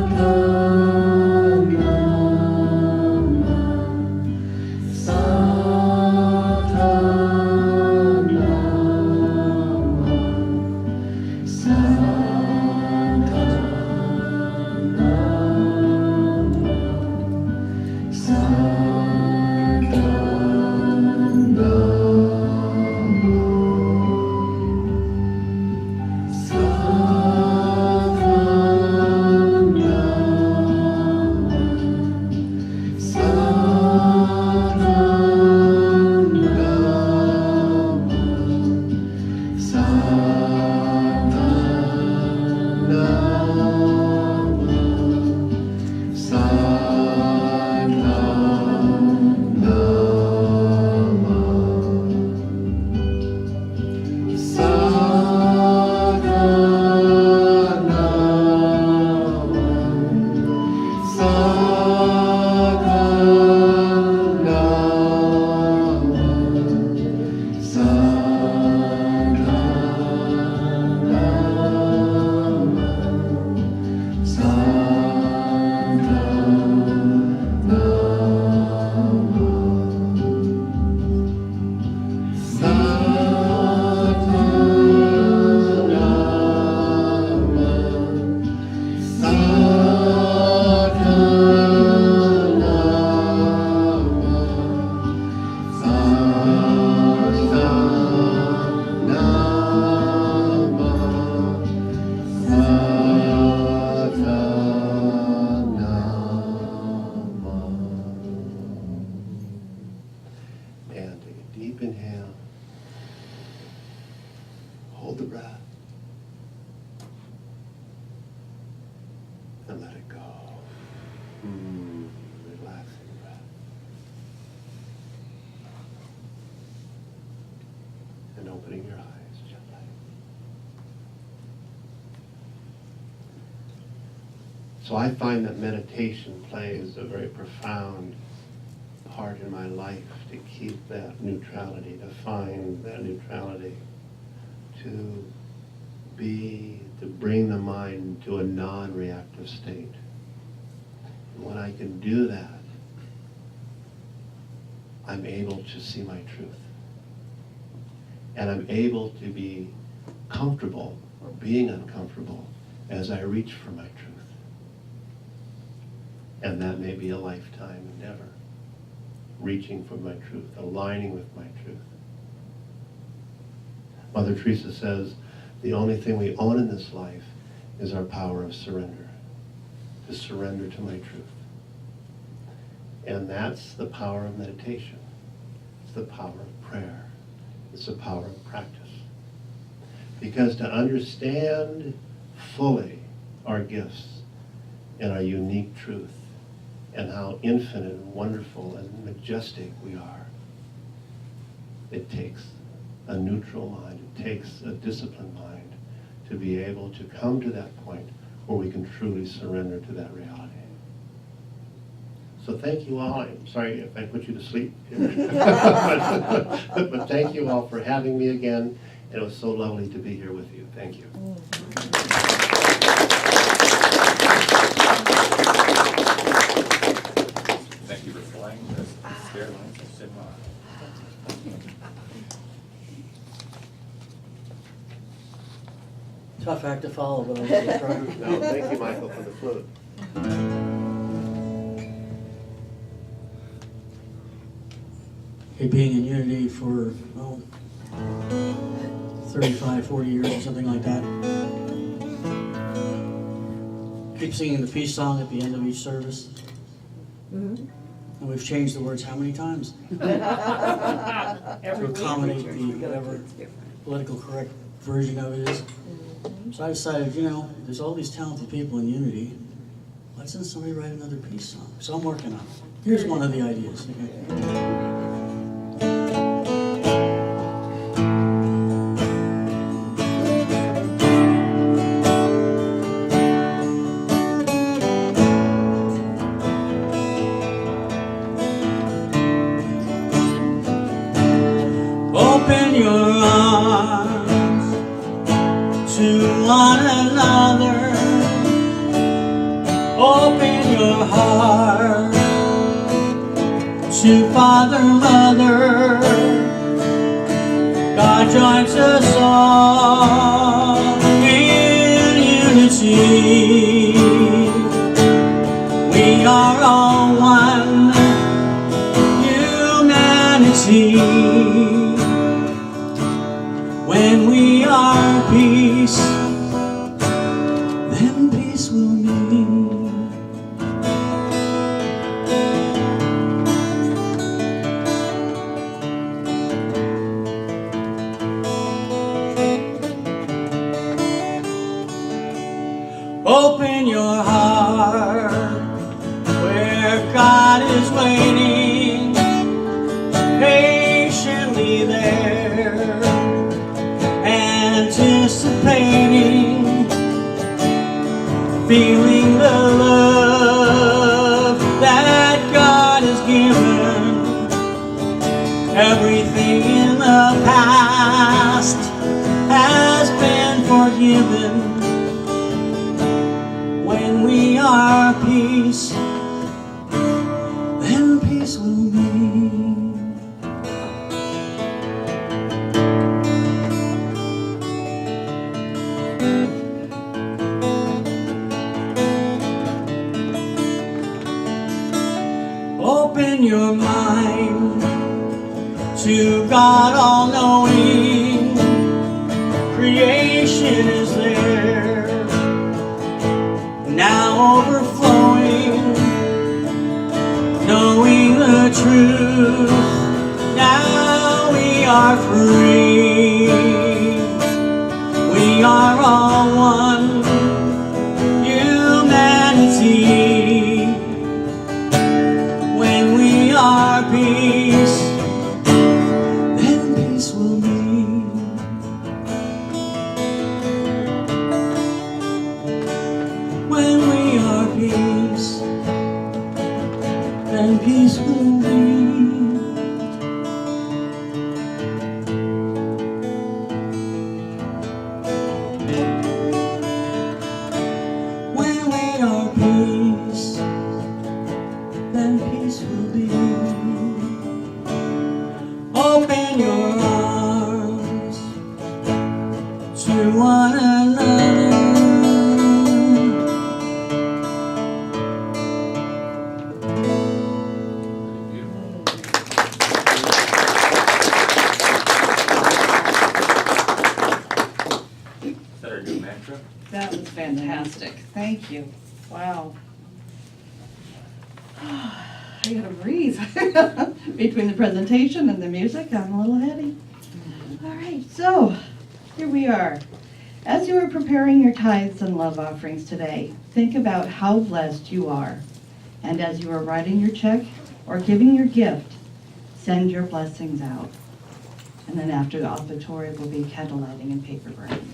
ta, na, ma. Sa, ta, na, ma. Sa, ta, na, ma. Sa, ta, na, And take a deep inhale. Hold the breath. And let it go. Relaxing breath. And opening your eyes gently. So I find that meditation plays a very profound part in my life to keep that neutrality, to find that neutrality, to bring the mind to a non-reactive state. And when I can do that, I'm able to see my truth. And I'm able to be comfortable or being uncomfortable as I reach for my truth. And that may be a lifetime endeavor. Reaching for my truth, aligning with my truth. Mother Teresa says, the only thing we own in this life is our power of surrender. To surrender to my truth. And that's the power of meditation. It's the power of prayer. It's the power of practice. Because to understand fully our gifts and our unique truth and how infinite and wonderful and majestic we are, it takes a neutral mind, it takes a disciplined mind to be able to come to that point where we can truly surrender to that reality. So thank you all. I'm sorry if I put you to sleep. but thank you all for having me again. And it was so lovely to be here with you. Thank you. Thank you for flying the stair lines of Cinema. Tough act to follow, but I'm gonna try. No, thank you, Michael, for the flute. Hey, being in Unity for, 35, 40 years or something like that. Keep singing the peace song at the end of each service. And we've changed the words how many times? To accommodate the whatever political correct version of it is. So I decided, there's all these talented people in Unity. Why doesn't somebody write another peace song? So I'm working on it. Here's one of the ideas. Okay? Open your arms to one another. Open your heart to Father, Mother. God joins us all in unity. We are all one humanity. When we are peace, then peace will be. Open your heart where God is waiting patiently there, anticipating, feeling the love that God has given. Everything in the past has been forgiven. When we are peace, then peace will be. Open your mind to God all-knowing. Creation is there, now overflowing, knowing the truth. Now we are free. We are all one humanity. When we are peace, then peace will be. When we are peace, then peace will be. When we are peace, then peace will be. Open your arms to one another. Is that our new mantra? That was fantastic. Thank you. Wow. I gotta breathe. Between the presentation and the music, I'm a little heady. All right, so Here we are. As you are preparing your tithes and love offerings today, think about how blessed you are. And as you are writing your check or giving your gift, send your blessings out. And then after the offertory will be candle lighting and paper burning.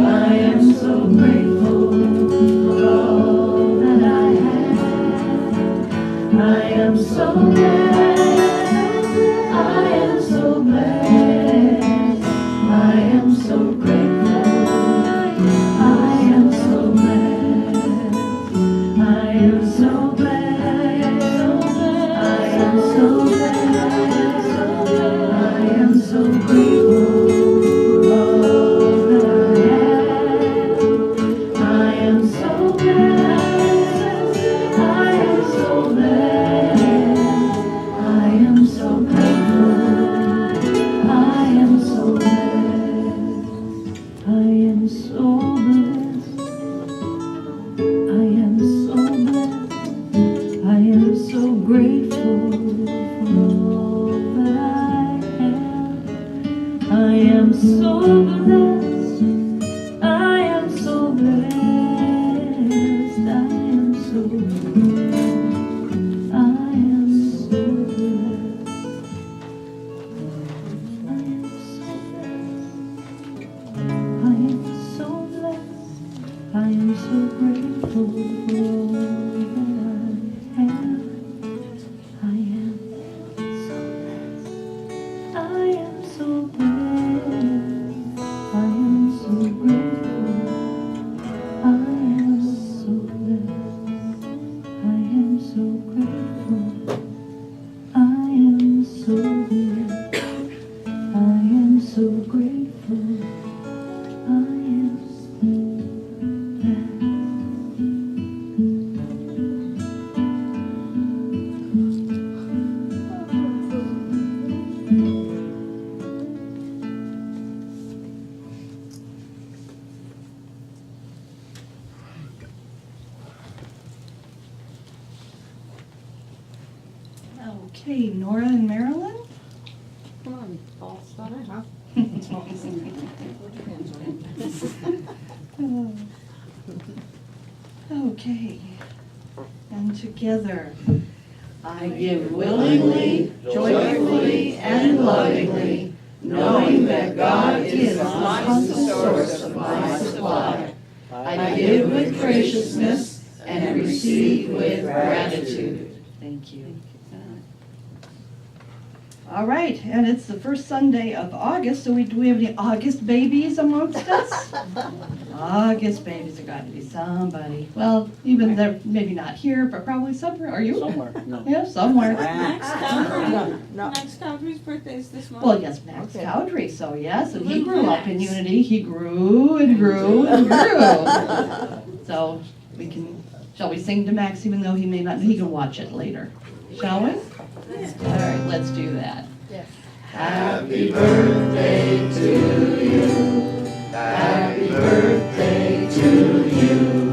I Okay, Nora and Marilyn? Come on, Paul, start it, huh? Okay, and together. I give willingly, joyfully, and lovingly, knowing that God is the constant source of my supply. I give with graciousness and receive with gratitude. Thank you. All right, and it's the first Sunday of August, so do we have any August babies amongst us? August babies, there got to be somebody. Well, even they're maybe not here, but probably somewhere. Are you? Somewhere, no. Yeah, somewhere. Max Cowdery. No. Max Cowdery's birthday is this month. Well, yes, Max Okay. Cowdery, so yes, and he Little grew up in Max. Unity. He grew and grew and grew. So shall we sing to Max even though he may not, he can watch it later. Shall we? All right, let's do that. Yes. Happy birthday to you. Happy birthday to you.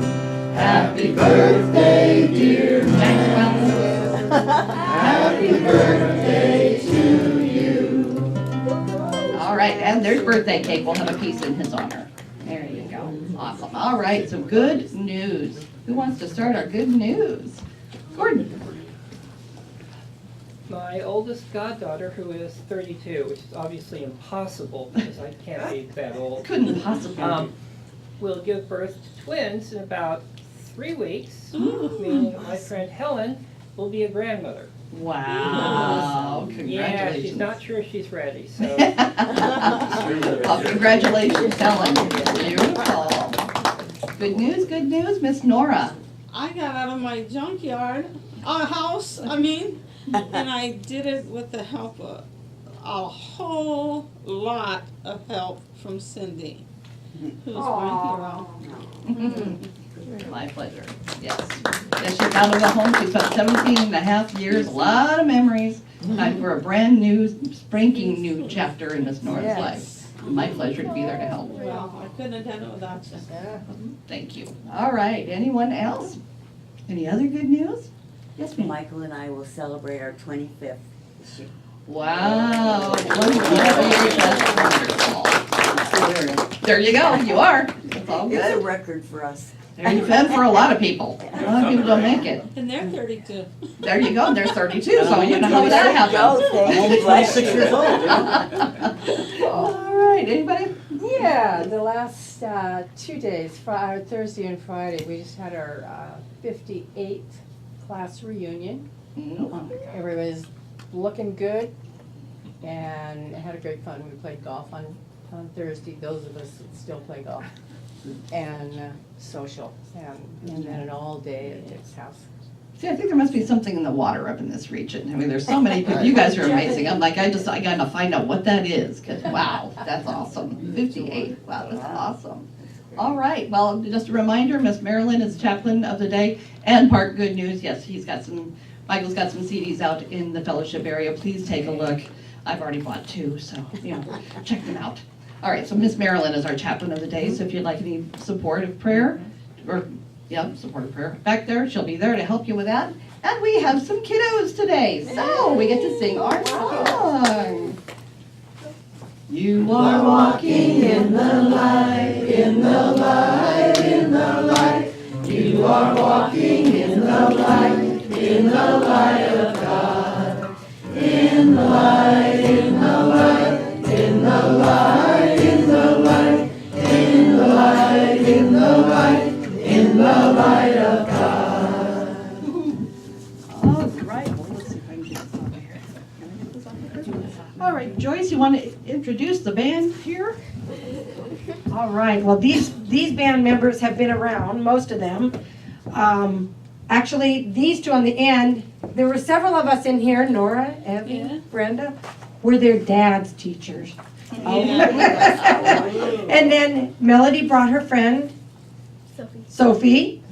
Happy birthday, dear Max. Happy birthday to you. All right, and there's birthday cake. We'll have a piece in his honor. There you go. Awesome. All right, so good news. Who wants to start our good news? Gordon. My oldest goddaughter, who is 32, which is obviously impossible because I can't be that old, Couldn't possibly. will give birth to twins in about 3 weeks, meaning my friend Helen will be a grandmother. Wow, Yeah, congratulations. she's not sure she's ready, so. Well, congratulations, Helen. Beautiful. Good news, Miss Nora. I got out of my junkyard, house, and I did it with the help of a whole lot of help from Cindy, who's my hero. My pleasure, yes. Yes, she's out of the home, she spent 17 and a half years, a lot of memories. Time for a brand new, spanking new chapter in Miss Nora's life. My pleasure to be there to help. Well, I couldn't have done it without you. Thank you. All right, anyone else? Any other good news? Yes, ma'am. Michael and I will celebrate our 25th this year. Wow, wonderful. There you go, you are. It's all It's a good. record for us. There you've been for a lot of people. A lot of people don't make it. And they're 32. There you go, there's 32, so you know how that happened. Thank Only you. 26 years old, yeah. All right, anybody? Yeah, the last 2 days, Thursday and Friday, we just had our 58th class reunion. Everybody's looking good and had a great fun. We played golf on Thursday, those of us that still play golf, and social, and then an all day at Dick's house. See, I think there must be something in the water up in this region. I mean, there's so many people, you guys are amazing. I'm like, I gotta find out what that is, because wow, that's awesome. 58, wow, that's awesome. All right, well, just a reminder, Miss Marilyn is chaplain of the day, and part good news, yes, Michael's got some CDs out in the fellowship area. Please take a look. I've already bought 2, so, check them out. All right, so Miss Marilyn is our chaplain of the day, so if you'd like any support of prayer, support of prayer back there, she'll be there to help you with that. And we have some kiddos today, so we get to sing our song. You are walking in the light, in the light, in the light. You are walking in the light, in the light of God. In the light, in the light, in the light, in the light, in the light, in the light, in the light of God. All right, well, let's see if I can get this on here. Can I get this on here? All right, Joyce, you want to introduce the band here? All right, well, these band members have been around, most of them. Actually, these two on the end, there were several of us in here, Nora, Evie, Brenda, were their dad's teachers. And then Melody brought her friend, Sophie,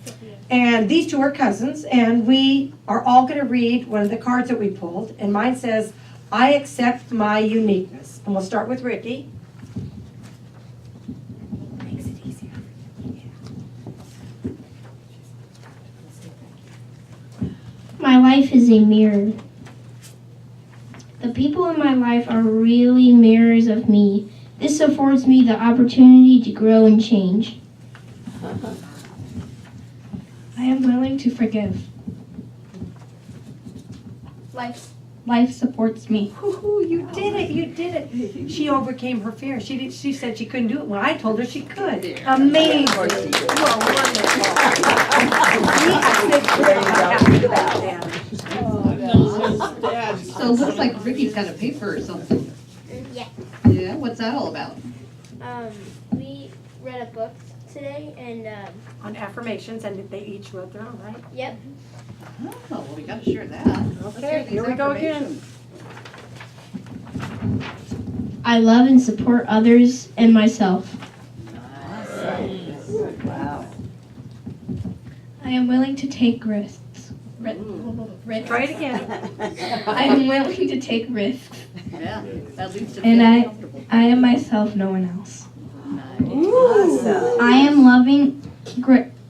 and these two are cousins, and we are all going to read one of the cards that we pulled, and mine says, I accept my uniqueness. And we'll start with Ricky. Makes it easier. My life is a mirror. The people in my life are really mirrors of me. This affords me the opportunity to grow and change. I am willing to forgive. Life supports me. Woo-hoo, you did it, you did it. She overcame her fear. She said she couldn't do it. Well, I told her she could. Amazing. You are So it looks like Ricky's got a paper or something. Yeah. Yeah, what's that all about? We read a book today and On affirmations, and they each wrote their own, right? yep. Oh, well, we gotta share that. Let's hear Okay, these here we go again. affirmations. I love and support others and myself. Wow. I am willing to take risks. Try it again. I am willing to take risks. Yeah, that leads to And feeling comfortable. I am myself, no one else. Awesome. I am loving,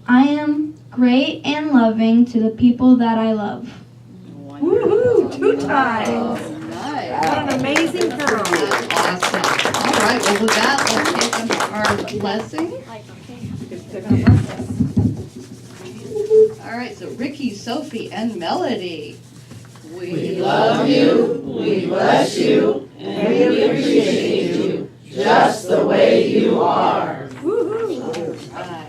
I am great and loving to the people that I love. Woo-hoo, 2 times. Oh, nice. What an amazing girl. That's awesome. All right, well, with that, let's take our blessing. All right, so Ricky, Sophie, and Melody. We love you, we bless you, and we appreciate you just the way you are.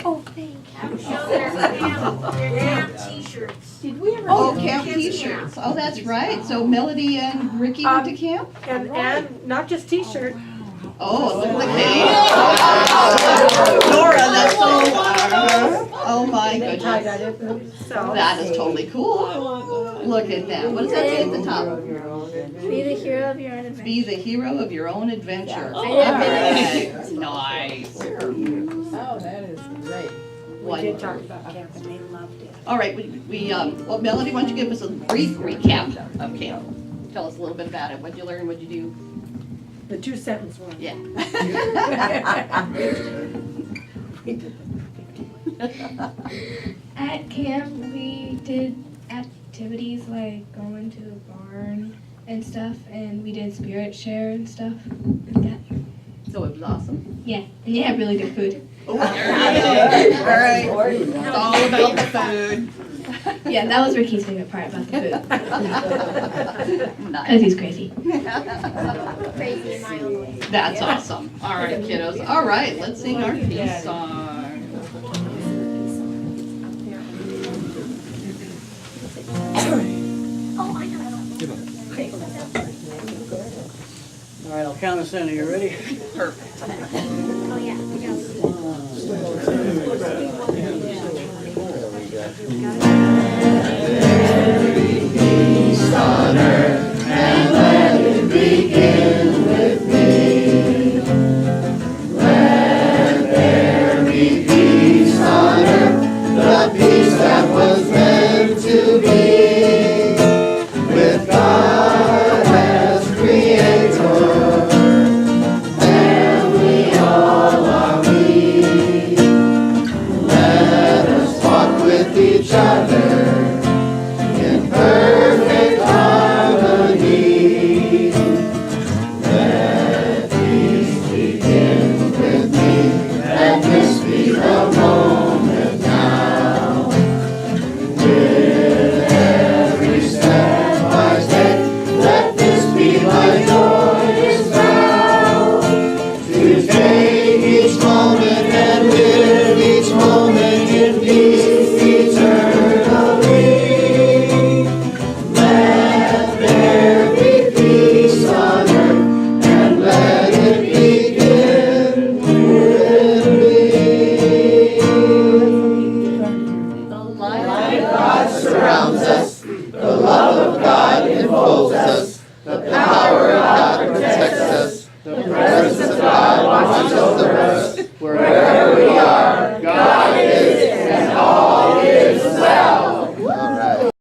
Oh, thank you. Camp t-shirts. Did we ever? Oh, camp t-shirts. Oh, that's right. So Melody and Ricky went to camp? And not just t-shirt. Oh, look at the cake. Nora, that's so, oh my goodness. So. That is totally cool. Look at that. What does that say at the top? Be the hero of your own adventure. Be the hero of your own adventure. I did Alright. Nice. Oh, that is great. We did talk about camp and they loved it. All right, well, Melody, why don't you give us a brief recap of camp? Tell us a little bit about it. What'd you learn? What'd you do? The 2-sentence one. Yeah. At camp, we did activities like going to the barn and stuff, and we did spirit share and stuff like that. So it was awesome. Yeah, and they had really good food. Oh, all right. It's all about the food. Yeah, that was Ricky's favorite part about the food. Because Nice. he's crazy. Crazy in my own way. That's awesome. All right, kiddos. All right, let's sing our peace song. Oh, I know. All right, I'll count us in. Are you ready? Perfect. Oh, yeah. Peace on earth, and let it begin with me. Let there be peace on earth, the peace that was meant to be. With God as creator, and we all are we. Let us walk with each other in perfect harmony. Let peace begin with me. Let this be the moment now. With every step I take, let this be my joyous vow. To take each moment and live each moment in peace eternally. Let there be peace on earth, and let it begin with me. The light God surrounds us